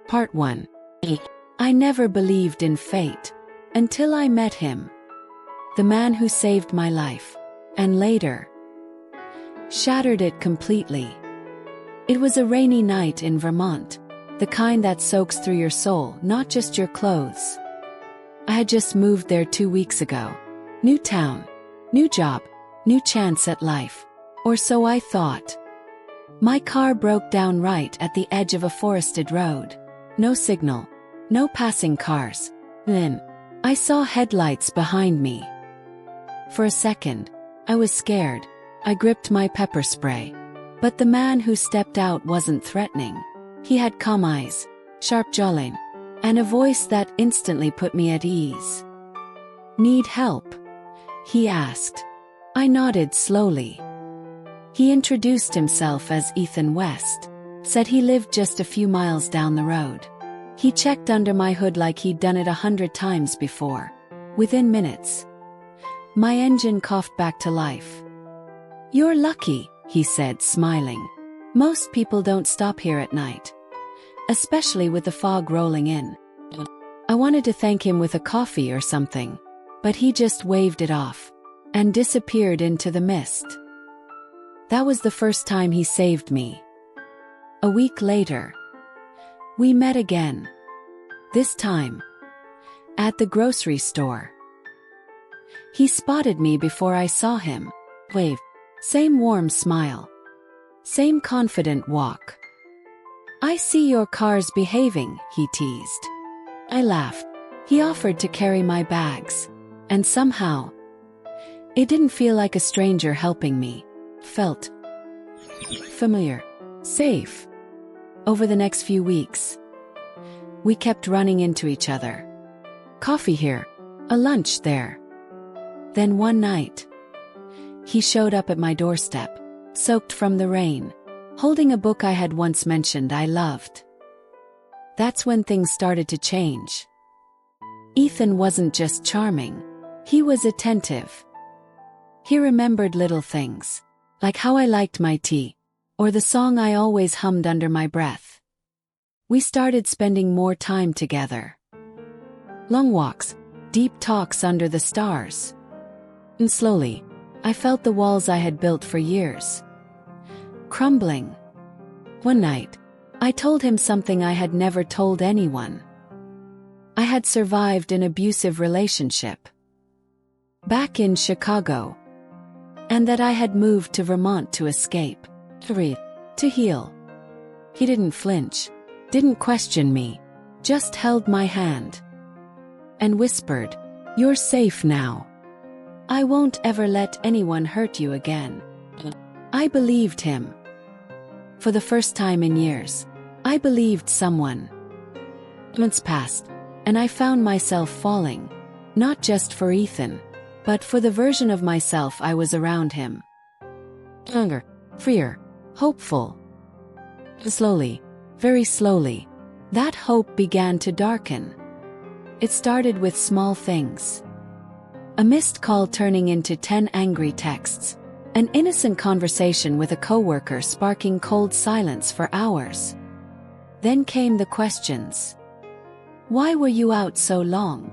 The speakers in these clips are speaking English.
Part 1. I never believed in fate until I met him. The man who saved my life, and later shattered it completely. It was a rainy night in Vermont, the kind that soaks through your soul, not just your clothes. I had just moved there 2 weeks ago. New town, new job, new chance at life. Or so I thought. My car broke down right at the edge of a forested road. No signal, no passing cars. Then, I saw headlights behind me. For a second, I was scared. I gripped my pepper spray. But the man who stepped out wasn't threatening. He had calm eyes, sharp jawline, and a voice that instantly put me at ease. "Need help?" he asked. I nodded slowly. He introduced himself as Ethan West, said he lived just a few miles down the road. He checked under my hood like he'd done it 100 times before. Within minutes, my engine coughed back to life. "You're lucky," he said, smiling. "Most people don't stop here at night, especially with the fog rolling in." I wanted to thank him with a coffee or something, but he just waved it off and disappeared into the mist. That was the first time he saved me. A week later, we met again. This time, at the grocery store. He spotted me before I saw him. Waved. Same warm smile. Same confident walk. "I see your car's behaving," he teased. I laughed. He offered to carry my bags. And somehow, it didn't feel like a stranger helping me. Felt familiar, safe. Over the next few weeks, we kept running into each other. Coffee here, a lunch there. Then one night, he showed up at my doorstep, soaked from the rain, holding a book I had once mentioned I loved. That's when things started to change. Ethan wasn't just charming, he was attentive. He remembered little things, like how I liked my tea, or the song I always hummed under my breath. We started spending more time together. Long walks, deep talks under the stars. And slowly, I felt the walls I had built for years crumbling. One night, I told him something I had never told anyone. I had survived an abusive relationship back in Chicago, and that I had moved to Vermont to escape, to heal. He didn't flinch, didn't question me, just held my hand and whispered, "You're safe now. I won't ever let anyone hurt you again." I believed him. For the first time in years, I believed someone. Months passed, and I found myself falling, not just for Ethan, but for the version of myself I was around him. Younger, freer, hopeful. Slowly, very slowly, that hope began to darken. It started with small things. A missed call turning into 10 angry texts. An innocent conversation with a coworker sparking cold silence for hours. Then came the questions. Why were you out so long?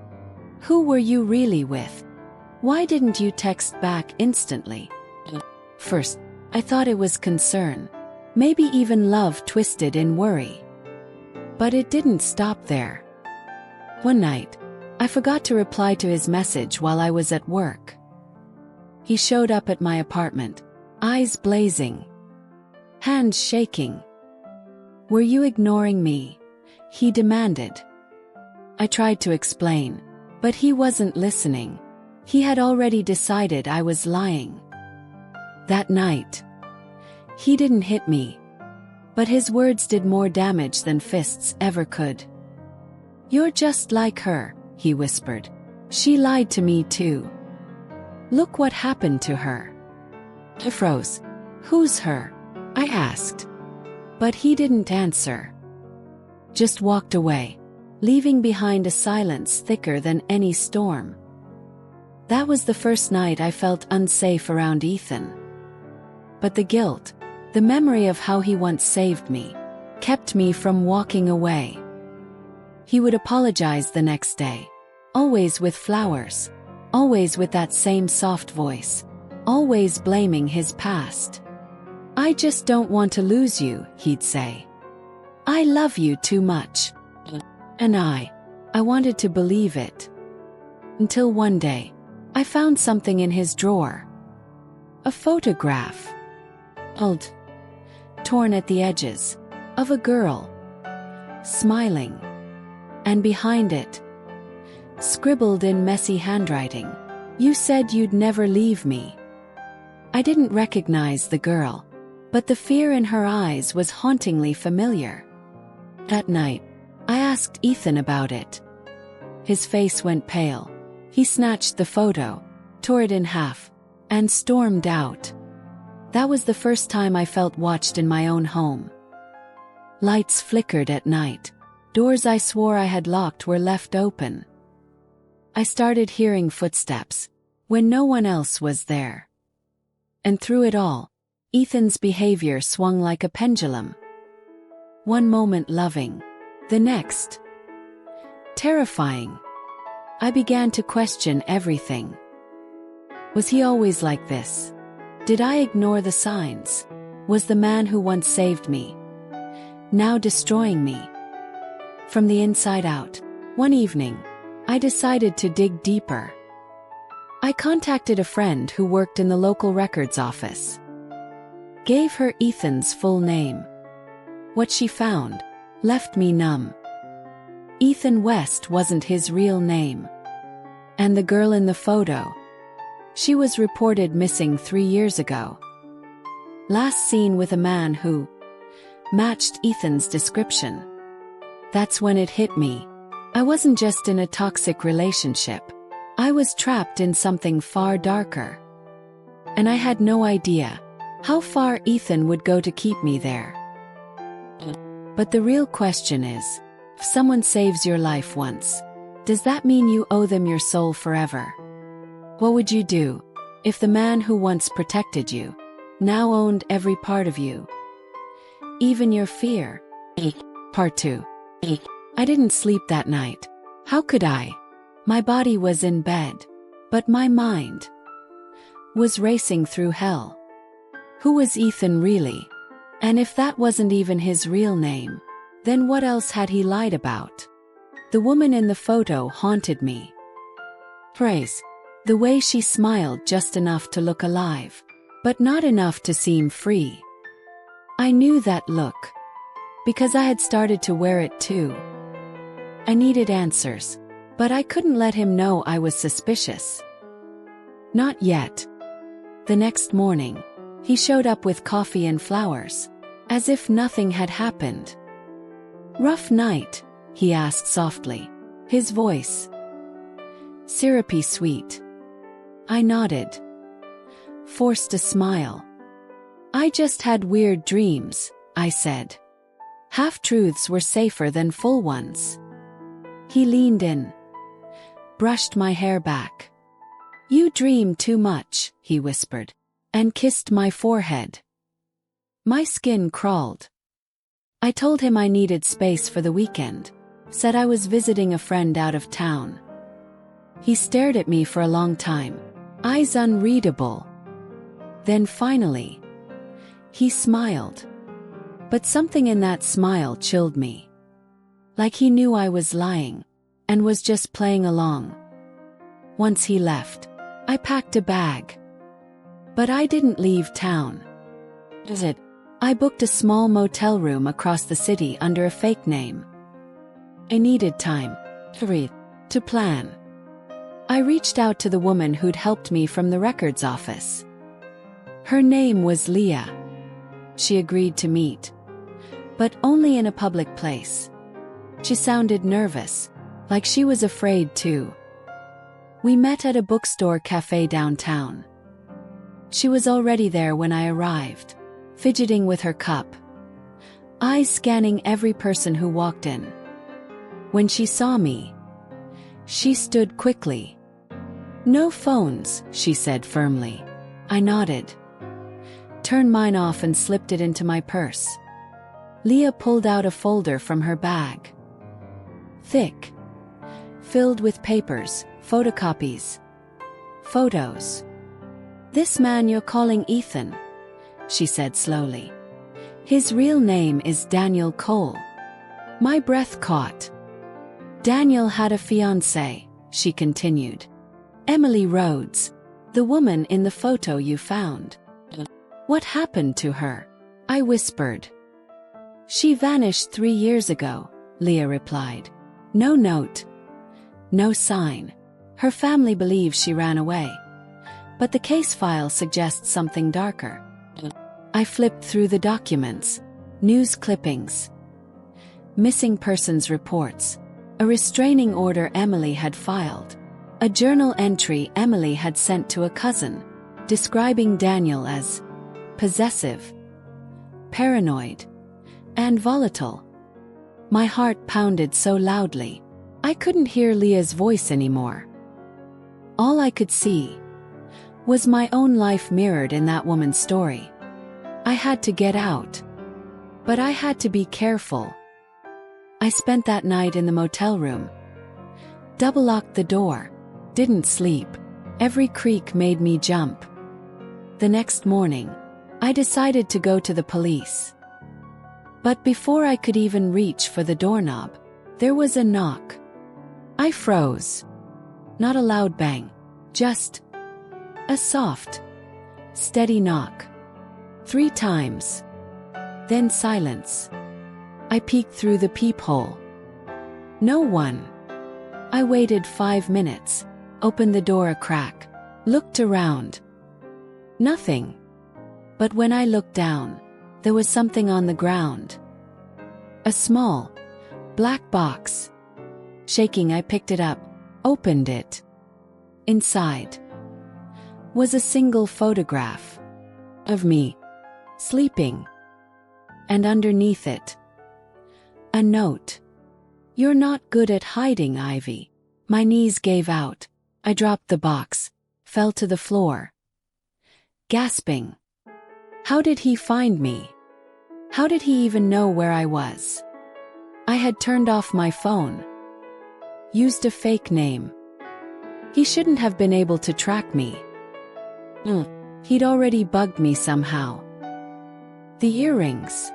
Who were you really with? Why didn't you text back instantly? First, I thought it was concern, maybe even love twisted in worry. But it didn't stop there. One night, I forgot to reply to his message while I was at work. He showed up at my apartment, eyes blazing, hands shaking. "Were you ignoring me?" he demanded. I tried to explain, but he wasn't listening. He had already decided I was lying. That night, he didn't hit me, but his words did more damage than fists ever could. "You're just like her," he whispered. "She lied to me too. Look what happened to her." I froze. "Who's her?" I asked. But he didn't answer. Just walked away, leaving behind a silence thicker than any storm. That was the first night I felt unsafe around Ethan. But the guilt, the memory of how he once saved me, kept me from walking away. He would apologize the next day, always with flowers, always with that same soft voice, always blaming his past. "I just don't want to lose you," he'd say. "I love you too much." And I wanted to believe it. Until one day, I found something in his drawer. A photograph. Old, torn at the edges, of a girl, smiling. And behind it, scribbled in messy handwriting, "You said you'd never leave me." I didn't recognize the girl, but the fear in her eyes was hauntingly familiar. That night, I asked Ethan about it. His face went pale. He snatched the photo, tore it in half, and stormed out. That was the first time I felt watched in my own home. Lights flickered at night. Doors I swore I had locked were left open. I started hearing footsteps, when no one else was there. And through it all, Ethan's behavior swung like a pendulum. One moment loving, the next terrifying. I began to question everything. Was he always like this? Did I ignore the signs? Was the man who once saved me now destroying me? From the inside out, one evening, I decided to dig deeper. I contacted a friend who worked in the local records office. Gave her Ethan's full name. What she found left me numb. Ethan West wasn't his real name. And the girl in the photo, she was reported missing 3 years ago. Last seen with a man who matched Ethan's description. That's when it hit me. I wasn't just in a toxic relationship. I was trapped in something far darker. And I had no idea how far Ethan would go to keep me there. But the real question is, if someone saves your life once, does that mean you owe them your soul forever? What would you do if the man who once protected you now owned every part of you? Even your fear? Part 2. I didn't sleep that night. How could I? My body was in bed, but my mind was racing through hell. Who was Ethan really? And if that wasn't even his real name, then what else had he lied about? The woman in the photo haunted me. Praise. The way she smiled just enough to look alive, but not enough to seem free. I knew that look, because I had started to wear it too. I needed answers, but I couldn't let him know I was suspicious. Not yet. The next morning, he showed up with coffee and flowers, as if nothing had happened. "Rough night?" he asked softly, his voice syrupy sweet. I nodded, forced a smile. "I just had weird dreams," I said. Half-truths were safer than full ones. He leaned in, brushed my hair back. "You dream too much," he whispered, and kissed my forehead. My skin crawled. I told him I needed space for the weekend, said I was visiting a friend out of town. He stared at me for a long time, eyes unreadable. Then finally, he smiled. But something in that smile chilled me. Like he knew I was lying, and was just playing along. Once he left, I packed a bag. But I didn't leave town. I booked a small motel room across the city under a fake name. I needed time to plan. I reached out to the woman who'd helped me from the records office. Her name was Leah. She agreed to meet, but only in a public place. She sounded nervous, like she was afraid too. We met at a bookstore cafe downtown. She was already there when I arrived, fidgeting with her cup, eyes scanning every person who walked in. When she saw me, she stood quickly. "No phones," she said firmly. I nodded, turned mine off and slipped it into my purse. Leah pulled out a folder from her bag. Thick. Filled with papers, photocopies. Photos. "This man you're calling Ethan," she said slowly. "His real name is Daniel Cole." My breath caught. "Daniel had a fiancée," she continued. "Emily Rhodes, the woman in the photo you found." "What happened to her?" I whispered. "She vanished 3 years ago," Leah replied. "No note. No sign. Her family believes she ran away. But the case file suggests something darker." I flipped through the documents. News clippings. Missing persons reports. A restraining order Emily had filed. A journal entry Emily had sent to a cousin, describing Daniel as possessive, paranoid, and volatile. My heart pounded so loudly, I couldn't hear Leah's voice anymore. All I could see was my own life mirrored in that woman's story. I had to get out. But I had to be careful. I spent that night in the motel room. Double-locked the door. Didn't sleep. Every creak made me jump. The next morning, I decided to go to the police. But before I could even reach for the doorknob, there was a knock. I froze. Not a loud bang, just a soft, steady knock. 3 times. Then silence. I peeked through the peephole. No one. I waited 5 minutes, opened the door a crack, looked around. Nothing. But when I looked down, there was something on the ground. A small, black box. Shaking, I picked it up, opened it. Inside was a single photograph of me, sleeping. And underneath it, a note. "You're not good at hiding, Ivy." My knees gave out. I dropped the box, fell to the floor, gasping. How did he find me? How did he even know where I was? I had turned off my phone, used a fake name. He shouldn't have been able to track me. He'd already bugged me somehow. The earrings.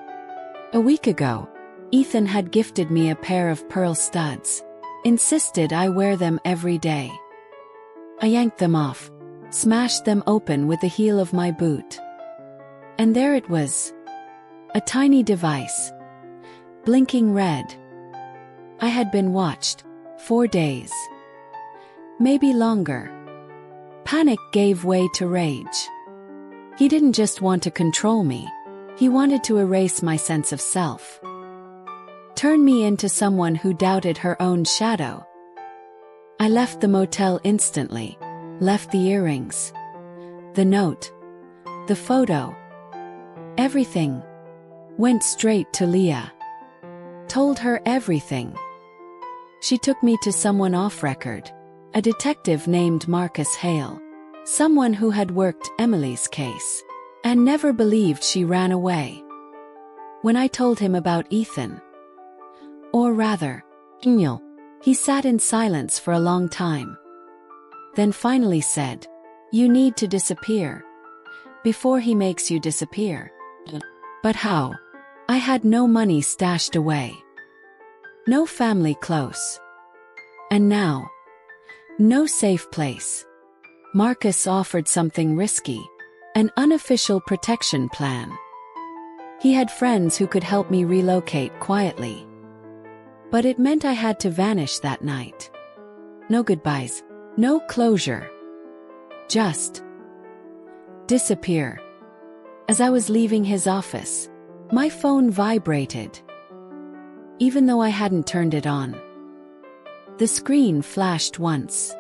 A week ago, Ethan had gifted me a pair of pearl studs, insisted I wear them every day. I yanked them off, smashed them open with the heel of my boot. And there it was. A tiny device, blinking red. I had been watched 4 days. Maybe longer. Panic gave way to rage. He didn't just want to control me. He wanted to erase my sense of self. Turn me into someone who doubted her own shadow. I left the motel instantly, left the earrings, the note, the photo. Everything. Went straight to Leah. Told her everything. She took me to someone off record, a detective named Marcus Hale, someone who had worked Emily's case, and never believed she ran away. When I told him about Ethan, or rather, Daniel, he sat in silence for a long time. Then finally said, "You need to disappear. Before he makes you disappear." But how? I had no money stashed away. No family close. And now, no safe place. Marcus offered something risky, an unofficial protection plan. He had friends who could help me relocate quietly. But it meant I had to vanish that night. No goodbyes, no closure. Just disappear. As I was leaving his office, my phone vibrated. Even though I hadn't turned it on. The screen flashed once.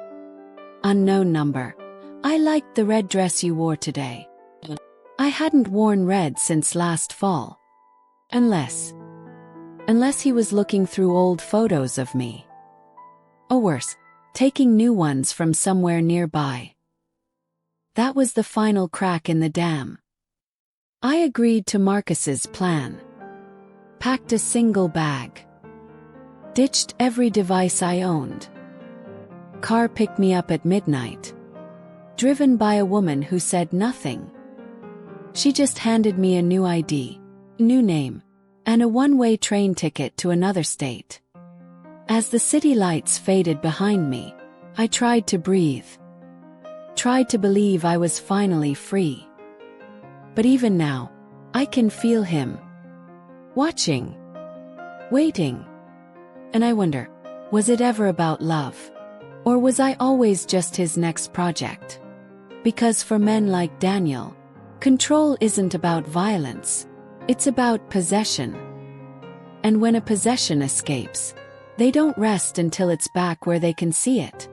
Unknown number. "I liked the red dress you wore today." I hadn't worn red since last fall. Unless he was looking through old photos of me. Or worse, taking new ones from somewhere nearby. That was the final crack in the dam. I agreed to Marcus's plan. Packed a single bag. Ditched every device I owned. Car picked me up at midnight. Driven by a woman who said nothing. She just handed me a new ID, new name, and a one-way train ticket to another state. As the city lights faded behind me, I tried to breathe. Tried to believe I was finally free. But even now, I can feel him. Watching. Waiting. And I wonder, was it ever about love? Or was I always just his next project? Because for men like Daniel, control isn't about violence. It's about possession. And when a possession escapes, they don't rest until it's back where they can see it.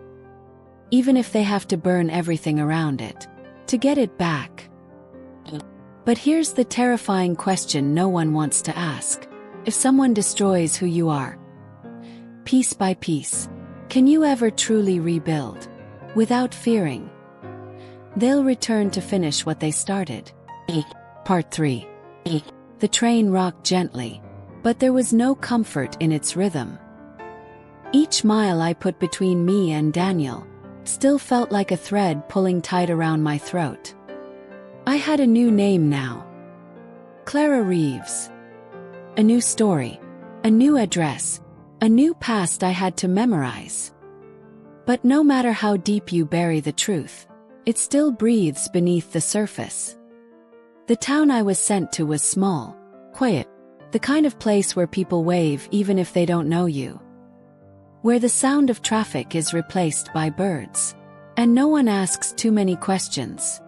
Even if they have to burn everything around it to get it back. But here's the terrifying question no one wants to ask. If someone destroys who you are, piece by piece, can you ever truly rebuild? Without fearing they'll return to finish what they started. Part 3. The train rocked gently, but there was no comfort in its rhythm. Each mile I put between me and Daniel still felt like a thread pulling tight around my throat. I had a new name now. Clara Reeves. A new story, a new address, a new past I had to memorize. But no matter how deep you bury the truth, it still breathes beneath the surface. The town I was sent to was small, quiet, the kind of place where people wave even if they don't know you. Where the sound of traffic is replaced by birds, and no one asks too many questions.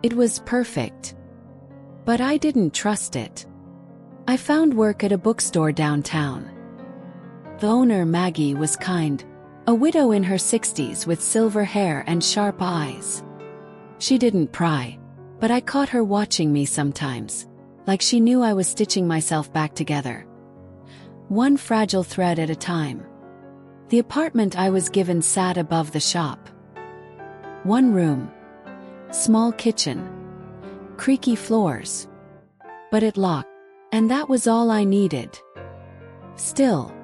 It was perfect. But I didn't trust it. I found work at a bookstore downtown. The owner, Maggie, was kind, a widow in her 60s with silver hair and sharp eyes. She didn't pry, but I caught her watching me sometimes, like she knew I was stitching myself back together. One fragile thread at a time. The apartment I was given sat above the shop. One room. Small kitchen. Creaky floors. But it locked, and that was all I needed. Still,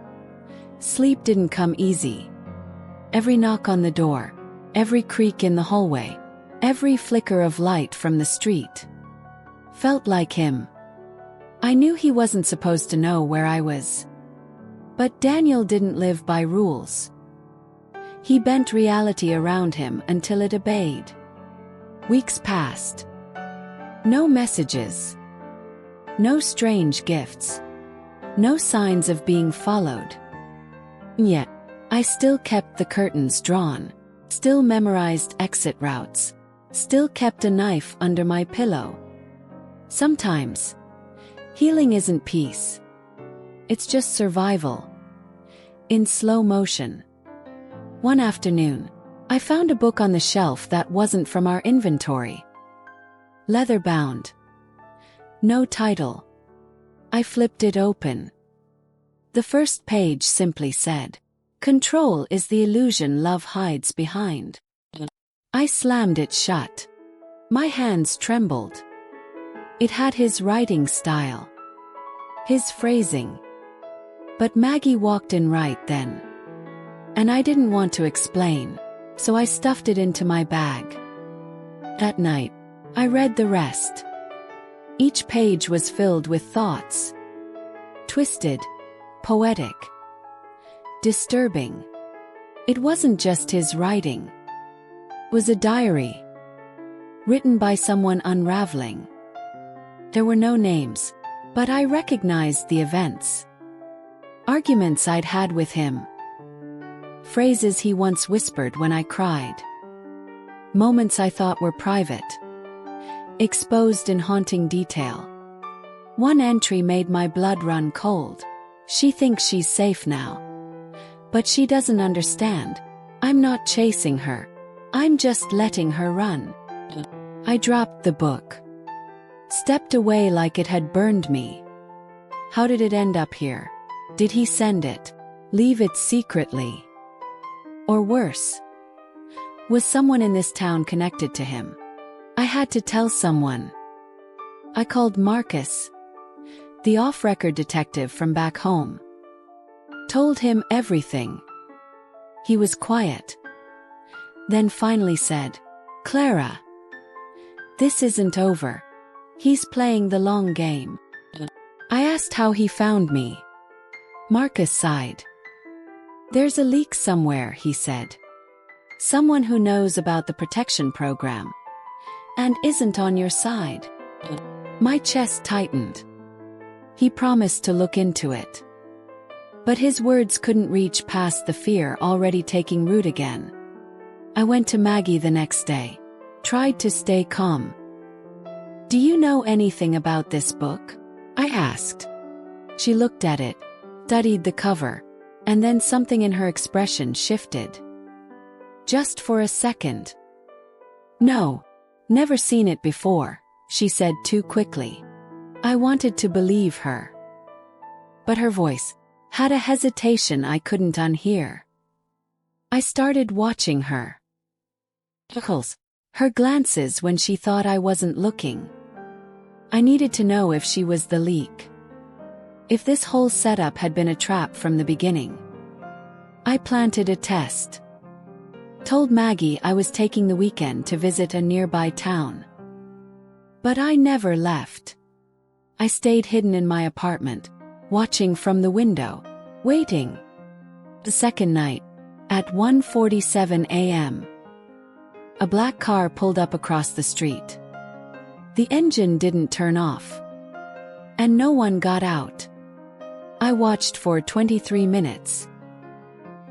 sleep didn't come easy. Every knock on the door, every creak in the hallway, every flicker of light from the street felt like him. I knew he wasn't supposed to know where I was. But Daniel didn't live by rules. He bent reality around him until it obeyed. Weeks passed. No messages. No strange gifts. No signs of being followed. Yet, I still kept the curtains drawn, still memorized exit routes, still kept a knife under my pillow. Sometimes, healing isn't peace. It's just survival. In slow motion. One afternoon, I found a book on the shelf that wasn't from our inventory. Leather-bound. No title. I flipped it open. The first page simply said, "Control is the illusion love hides behind." I slammed it shut. My hands trembled. It had his writing style. His phrasing. But Maggie walked in right then. And I didn't want to explain, so I stuffed it into my bag. That night, I read the rest. Each page was filled with thoughts. Twisted. Poetic. Disturbing. It wasn't just his writing. It was a diary. Written by someone unraveling. There were no names, but I recognized the events. Arguments I'd had with him. Phrases he once whispered when I cried. Moments I thought were private. Exposed in haunting detail. One entry made my blood run cold. She thinks she's safe now. But she doesn't understand. I'm not chasing her. I'm just letting her run. I dropped the book. Stepped away like it had burned me. How did it end up here? Did he send it? Leave it secretly? Or worse? Was someone in this town connected to him? I had to tell someone. I called Marcus. The off-record detective from back home. Told him everything. He was quiet. Then finally said, "Clara, this isn't over. He's playing the long game." I asked how he found me. Marcus sighed. "There's a leak somewhere," he said. "Someone who knows about the protection program and isn't on your side." My chest tightened. He promised to look into it. But his words couldn't reach past the fear already taking root again. I went to Maggie the next day. Tried to stay calm. "Do you know anything about this book?" I asked. She looked at it, studied the cover, and then something in her expression shifted. Just for a second. "No, never seen it before," she said too quickly. I wanted to believe her. But her voice had a hesitation I couldn't unhear. I started watching her. Her glances when she thought I wasn't looking. I needed to know if she was the leak. If this whole setup had been a trap from the beginning. I planted a test. Told Maggie I was taking the weekend to visit a nearby town. But I never left. I stayed hidden in my apartment, watching from the window, waiting. The second night, at 1:47 a.m., a black car pulled up across the street. The engine didn't turn off. And no one got out. I watched for 23 minutes.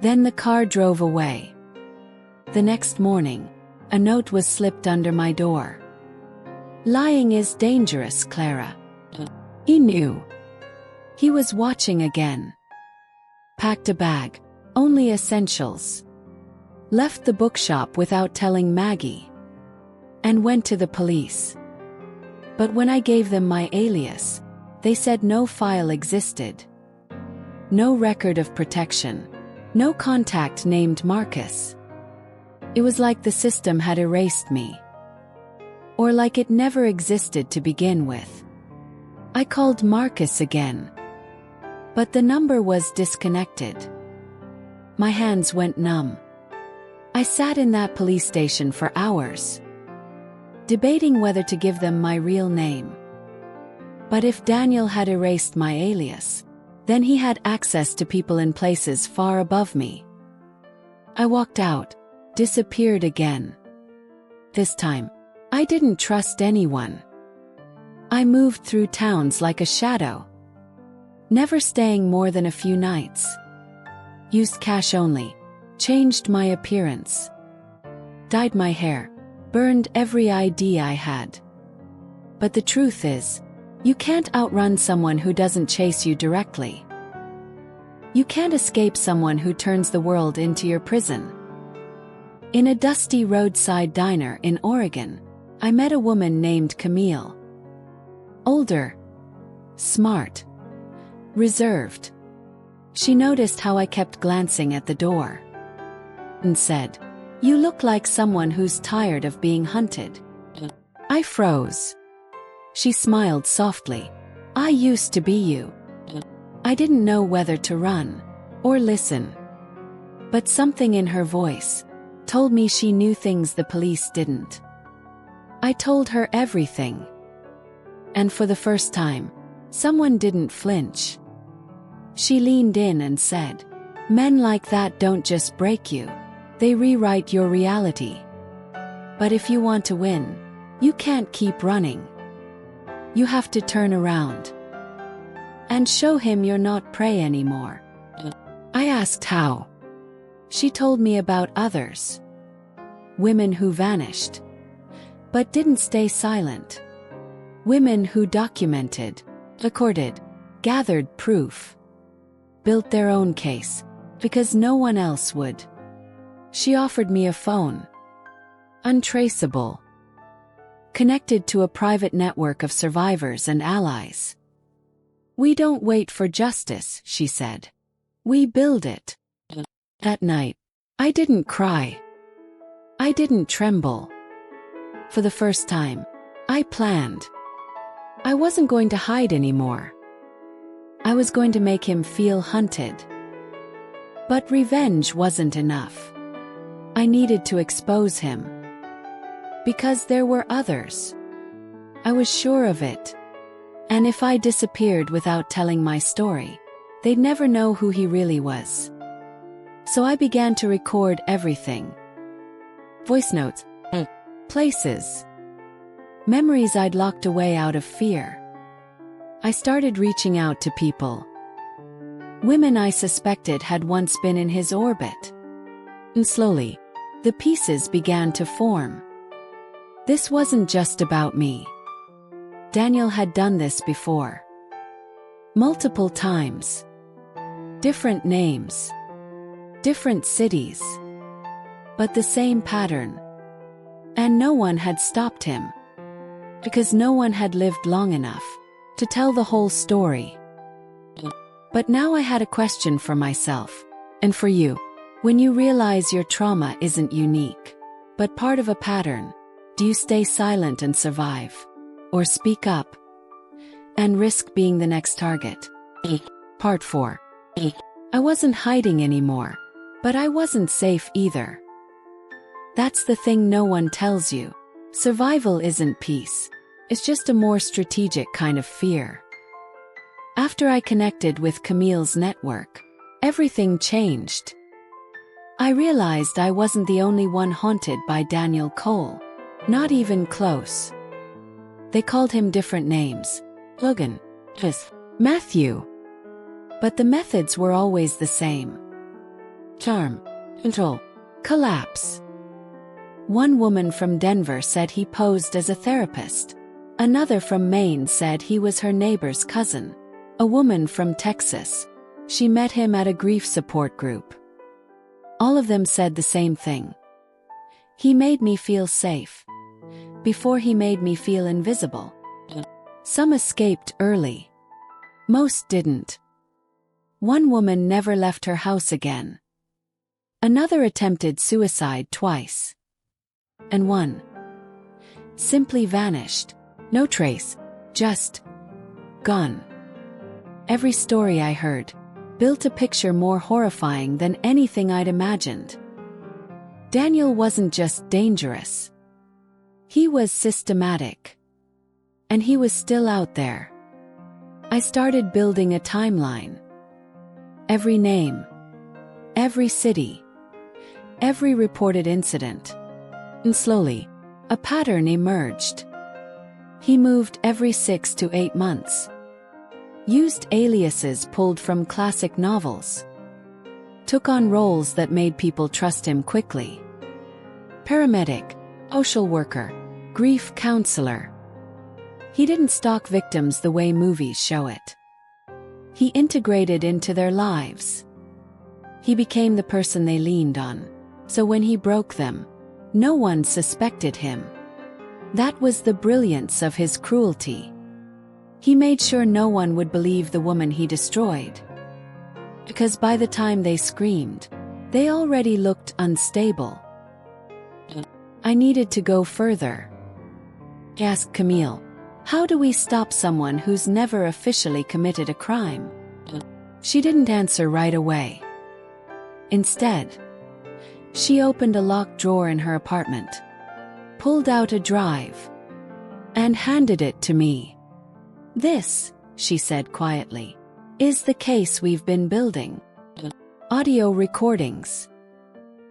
Then the car drove away. The next morning, a note was slipped under my door. "Lying is dangerous, Clara." He knew. He was watching again. Packed a bag, only essentials. Left the bookshop without telling Maggie. And went to the police. But when I gave them my alias, they said no file existed. No record of protection. No contact named Marcus. It was like the system had erased me. Or like it never existed to begin with. I called Marcus again. But the number was disconnected. My hands went numb. I sat in that police station for hours, debating whether to give them my real name. But if Daniel had erased my alias, then he had access to people in places far above me. I walked out, disappeared again. This time, I didn't trust anyone. I moved through towns like a shadow. Never staying more than a few nights. Used cash only. Changed my appearance. Dyed my hair. Burned every ID I had. But the truth is, you can't outrun someone who doesn't chase you directly. You can't escape someone who turns the world into your prison. In a dusty roadside diner in Oregon, I met a woman named Camille. Older. Smart. Reserved. She noticed how I kept glancing at the door. And said, "You look like someone who's tired of being hunted." I froze. She smiled softly. "I used to be you." I didn't know whether to run or listen. But something in her voice told me she knew things the police didn't. I told her everything. And for the first time, someone didn't flinch. She leaned in and said, "Men like that don't just break you. They rewrite your reality. But if you want to win, you can't keep running. You have to turn around. And show him you're not prey anymore." I asked how. She told me about others. Women who vanished. But didn't stay silent. Women who documented, recorded, gathered proof. Built their own case, because no one else would. She offered me a phone. Untraceable. Connected to a private network of survivors and allies. "We don't wait for justice," she said. "We build it." That night, I didn't cry. I didn't tremble. For the first time, I planned. I wasn't going to hide anymore. I was going to make him feel hunted. But revenge wasn't enough. I needed to expose him. Because there were others. I was sure of it. And if I disappeared without telling my story, they'd never know who he really was. So I began to record everything. Voice notes, places, memories I'd locked away out of fear. I started reaching out to people. Women I suspected had once been in his orbit. And slowly, the pieces began to form. This wasn't just about me. Daniel had done this before. Multiple times. Different names. Different cities. But the same pattern. And no one had stopped him. Because no one had lived long enough to tell the whole story. But now I had a question for myself, and for you. When you realize your trauma isn't unique, but part of a pattern, do you stay silent and survive? Or speak up and risk being the next target? Part 4. I wasn't hiding anymore, but I wasn't safe either. That's the thing no one tells you. Survival isn't peace. It's just a more strategic kind of fear. After I connected with Camille's network, everything changed. I realized I wasn't the only one haunted by Daniel Cole. Not even close. They called him different names. Logan, Matthew. But the methods were always the same. Charm, control, collapse. One woman from Denver said he posed as a therapist. Another from Maine said he was her neighbor's cousin. A woman from Texas. She met him at a grief support group. All of them said the same thing. He made me feel safe. Before he made me feel invisible. Some escaped early. Most didn't. One woman never left her house again. Another attempted suicide twice. And one simply vanished. No trace. Just gone. Every story I heard built a picture more horrifying than anything I'd imagined. Daniel wasn't just dangerous. He was systematic. And he was still out there. I started building a timeline. Every name. Every city. Every reported incident. And slowly, a pattern emerged. He moved every 6 to 8 months. Used aliases pulled from classic novels. Took on roles that made people trust him quickly. Paramedic, social worker, grief counselor. He didn't stalk victims the way movies show it. He integrated into their lives. He became the person they leaned on. So when he broke them, no one suspected him. That was the brilliance of his cruelty. He made sure no one would believe the woman he destroyed. Because by the time they screamed, they already looked unstable. I needed to go further. Asked Camille, how do we stop someone who's never officially committed a crime? She didn't answer right away. Instead, she opened a locked drawer in her apartment, pulled out a drive, and handed it to me. This, she said quietly, is the case we've been building. Audio recordings.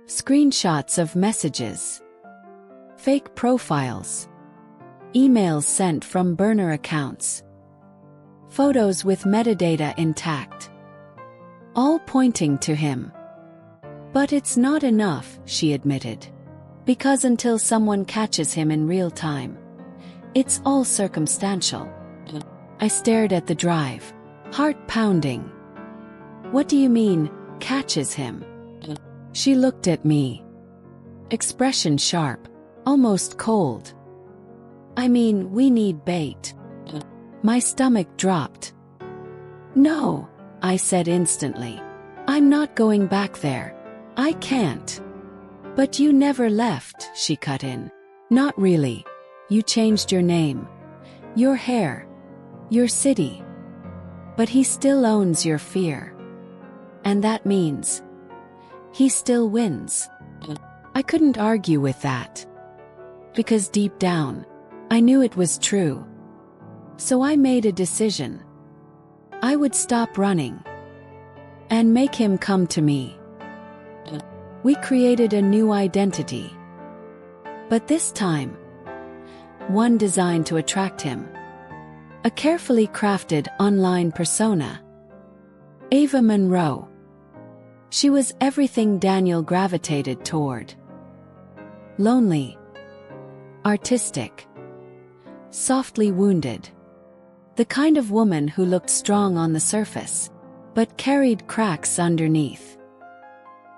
Screenshots of messages. Fake profiles. Emails sent from burner accounts. Photos with metadata intact. All pointing to him. But it's not enough, she admitted. Because until someone catches him in real time, it's all circumstantial. I stared at the drive, heart pounding. What do you mean, catches him? She looked at me. Expression sharp, almost cold. I mean, we need bait. My stomach dropped. No, I said instantly. I'm not going back there. I can't. But you never left, she cut in. Not really. You changed your name. Your hair. Your city. But he still owns your fear. And that means he still wins. I couldn't argue with that. Because deep down, I knew it was true. So I made a decision. I would stop running and make him come to me. We created a new identity. But this time, one designed to attract him. A carefully crafted online persona. Ava Monroe. She was everything Daniel gravitated toward. Lonely. Artistic. Softly wounded. The kind of woman who looked strong on the surface, but carried cracks underneath.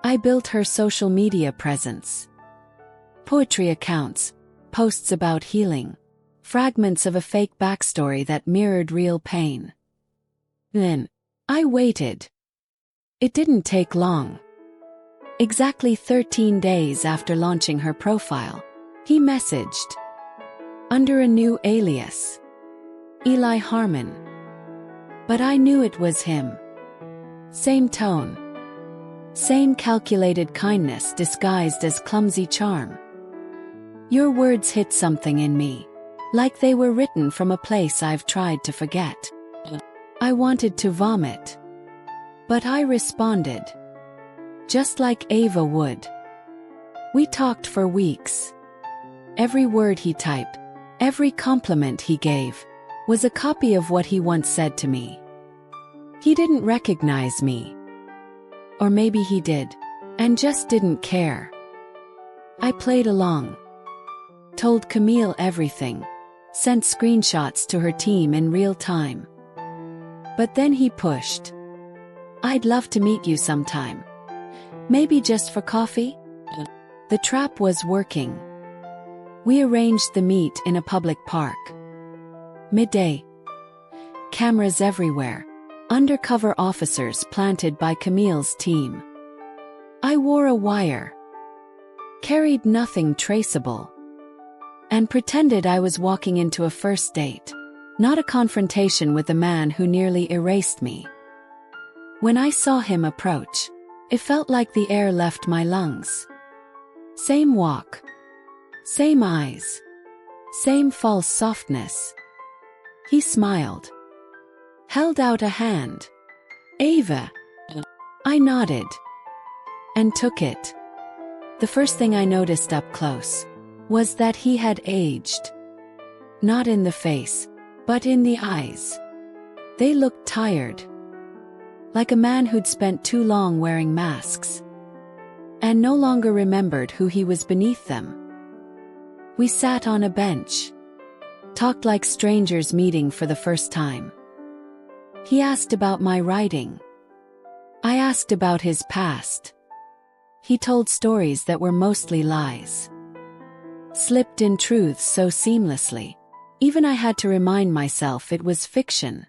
I built her social media presence. Poetry accounts, posts about healing, fragments of a fake backstory that mirrored real pain. Then, I waited. It didn't take long. Exactly 13 days after launching her profile, he messaged. Under a new alias. Eli Harmon. But I knew it was him. Same tone. Same calculated kindness disguised as clumsy charm. Your words hit something in me, like they were written from a place I've tried to forget. I wanted to vomit. But I responded. Just like Ava would. We talked for weeks. Every word he typed, every compliment he gave, was a copy of what he once said to me. He didn't recognize me. Or maybe he did, and just didn't care. I played along. Told Camille everything. Sent screenshots to her team in real time. But then he pushed. I'd love to meet you sometime. Maybe just for coffee? The trap was working. We arranged the meet in a public park. Midday. Cameras everywhere. Undercover officers planted by Camille's team. I wore a wire. Carried nothing traceable. And pretended I was walking into a first date, not a confrontation with the man who nearly erased me. When I saw him approach, it felt like the air left my lungs. Same walk. Same eyes. Same false softness. He smiled. Held out a hand. Ava. I nodded. And took it. The first thing I noticed up close was that he had aged. Not in the face, but in the eyes. They looked tired. Like a man who'd spent too long wearing masks. And no longer remembered who he was beneath them. We sat on a bench. Talked like strangers meeting for the first time. He asked about my writing. I asked about his past. He told stories that were mostly lies. Slipped in truths so seamlessly, even I had to remind myself it was fiction.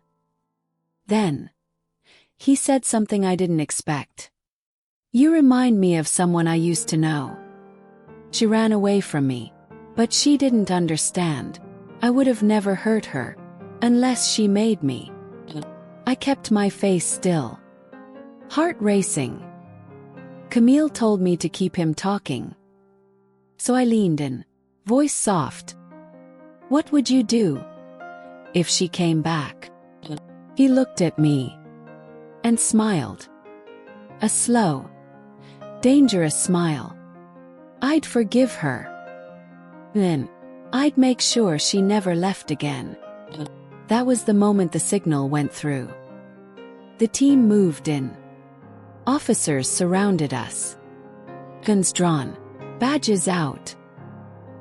Then, he said something I didn't expect. You remind me of someone I used to know. She ran away from me, but she didn't understand. I would have never hurt her, unless she made me. I kept my face still. Heart racing. Camille told me to keep him talking. So I leaned in, voice soft. What would you do if she came back? He looked at me and smiled. A slow, dangerous smile. I'd forgive her. Then, I'd make sure she never left again. That was the moment the signal went through. The team moved in. Officers surrounded us. Guns drawn, badges out.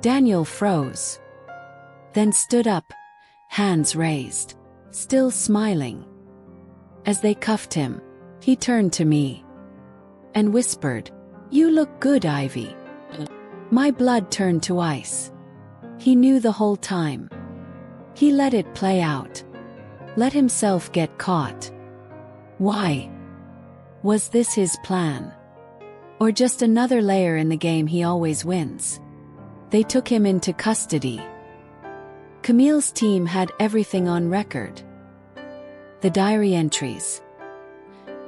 Daniel froze. Then stood up, hands raised, still smiling. As they cuffed him, he turned to me and whispered, "You look good, Ivy." My blood turned to ice. He knew the whole time. He let it play out. Let himself get caught. Why? Was this his plan? Or just another layer in the game he always wins? They took him into custody. Camille's team had everything on record. the diary entries,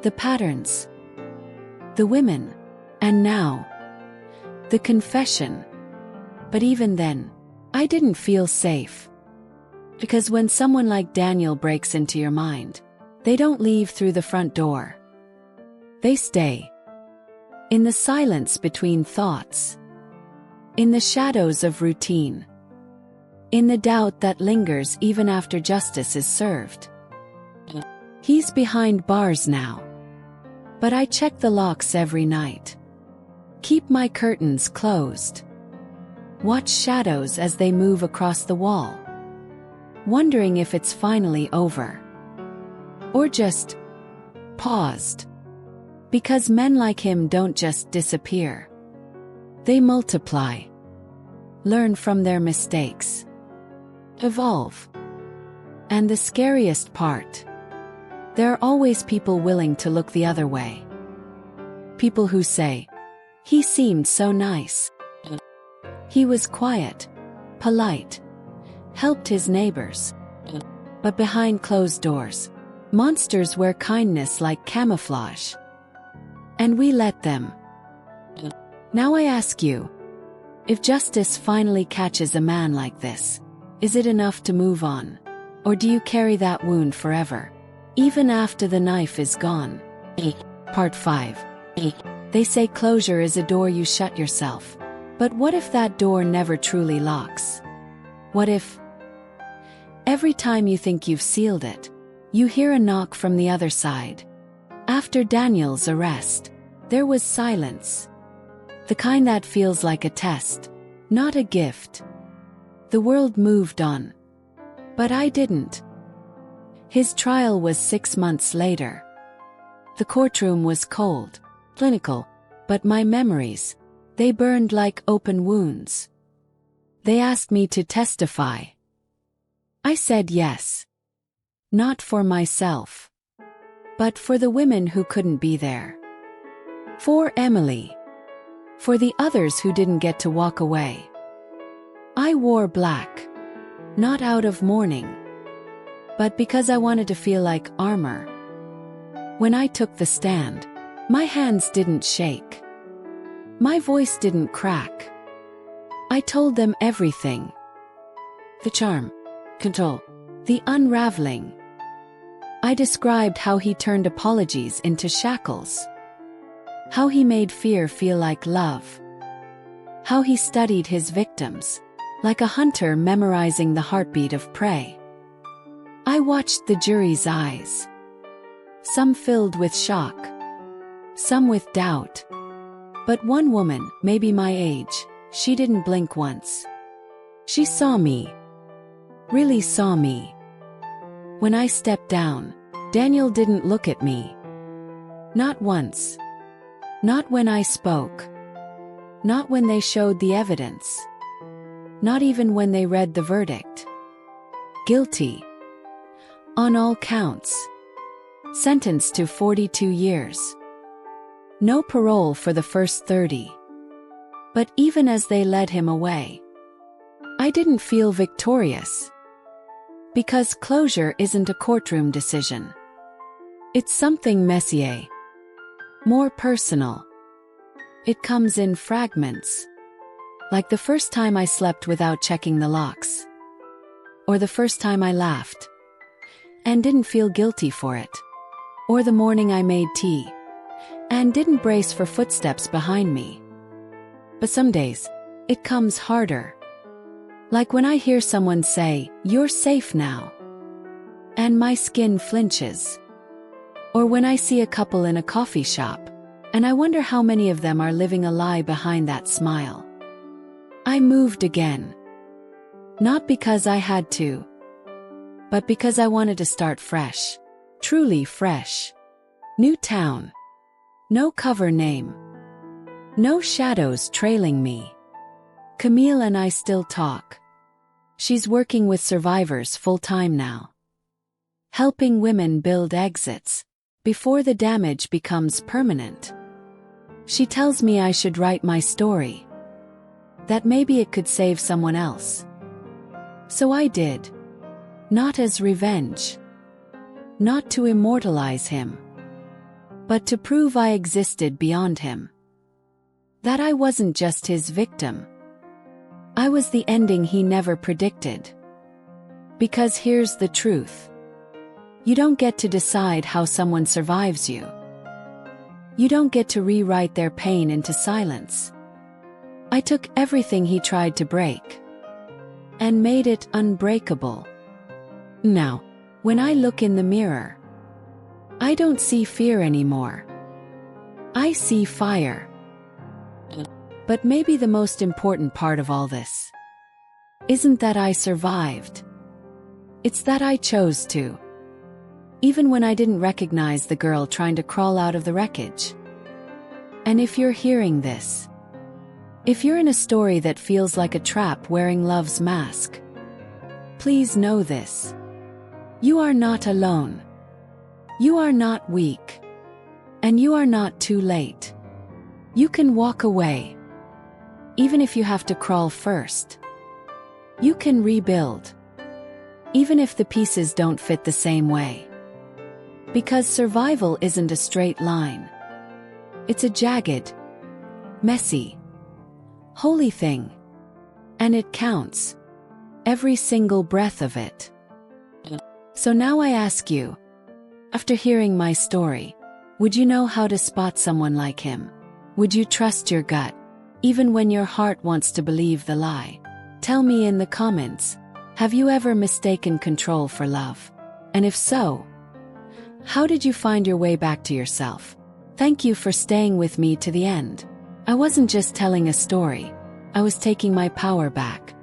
the patterns, the women, and now, the confession. But even then, I didn't feel safe. Because when someone like Daniel breaks into your mind, they don't leave through the front door. They stay. In the silence between thoughts. In the shadows of routine. In the doubt that lingers even after justice is served. He's behind bars now. But I check the locks every night. Keep my curtains closed. Watch shadows as they move across the wall. Wondering if it's finally over. Or just paused. Because men like him don't just disappear. They multiply. Learn from their mistakes. Evolve. And the scariest part. There are always people willing to look the other way. People who say, he seemed so nice. He was quiet, polite, helped his neighbors. But behind closed doors, monsters wear kindness like camouflage. And we let them. Now I ask you, if justice finally catches a man like this, is it enough to move on? Or do you carry that wound forever, even after the knife is gone? Part 5. They say closure is a door you shut yourself. But what if that door never truly locks? What if, every time you think you've sealed it, you hear a knock from the other side? After Daniel's arrest, there was silence. The kind that feels like a test, not a gift. The world moved on. But I didn't. His trial was 6 months later. The courtroom was cold, clinical, but my memories, they burned like open wounds. They asked me to testify. I said yes. Not for myself. But for the women who couldn't be there. For Emily. For the others who didn't get to walk away. I wore black. Not out of mourning. But because I wanted to feel like armor. When I took the stand, my hands didn't shake. My voice didn't crack. I told them everything. The charm, control, the unraveling. I described how he turned apologies into shackles. How he made fear feel like love. How he studied his victims, like a hunter memorizing the heartbeat of prey. I watched the jury's eyes. Some filled with shock. Some with doubt. But one woman, maybe my age, she didn't blink once. She saw me. Really saw me. When I stepped down, Daniel didn't look at me. Not once. Not when I spoke. Not when they showed the evidence. Not even when they read the verdict. Guilty. On all counts. Sentenced to 42 years. No parole for the first 30. But even as they led him away, I didn't feel victorious. Because closure isn't a courtroom decision. It's something messier. More personal. It comes in fragments. Like the first time I slept without checking the locks. Or the first time I laughed. And didn't feel guilty for it. Or the morning I made tea. And didn't brace for footsteps behind me. But some days, it comes harder. Like when I hear someone say, "You're safe now." And my skin flinches. Or when I see a couple in a coffee shop, and I wonder how many of them are living a lie behind that smile. I moved again. Not because I had to, but because I wanted to start fresh. Truly fresh. New town. No cover name. No shadows trailing me. Camille and I still talk. She's working with survivors full-time now. Helping women build exits before the damage becomes permanent. She tells me I should write my story. That maybe it could save someone else. So I did. Not as revenge. not to immortalize him, but to prove I existed beyond him. That I wasn't just his victim. I was the ending he never predicted. Because here's the truth. You don't get to decide how someone survives you. You don't get to rewrite their pain into silence. I took everything he tried to break and made it unbreakable. Now, when I look in the mirror, I don't see fear anymore. I see fire. But maybe the most important part of all this isn't that I survived. It's that I chose to. Even when I didn't recognize the girl trying to crawl out of the wreckage. And if you're hearing this, if you're in a story that feels like a trap wearing love's mask, please know this. You are not alone. You are not weak. And you are not too late. You can walk away. Even if you have to crawl first. You can rebuild. Even if the pieces don't fit the same way. Because survival isn't a straight line. It's a jagged, messy, holy thing. And it counts. Every single breath of it. So now I ask you, after hearing my story, would you know how to spot someone like him? Would you trust your gut, even when your heart wants to believe the lie? Tell me in the comments, have you ever mistaken control for love? And if so, how did you find your way back to yourself? Thank you for staying with me to the end. I wasn't just telling a story, I was taking my power back.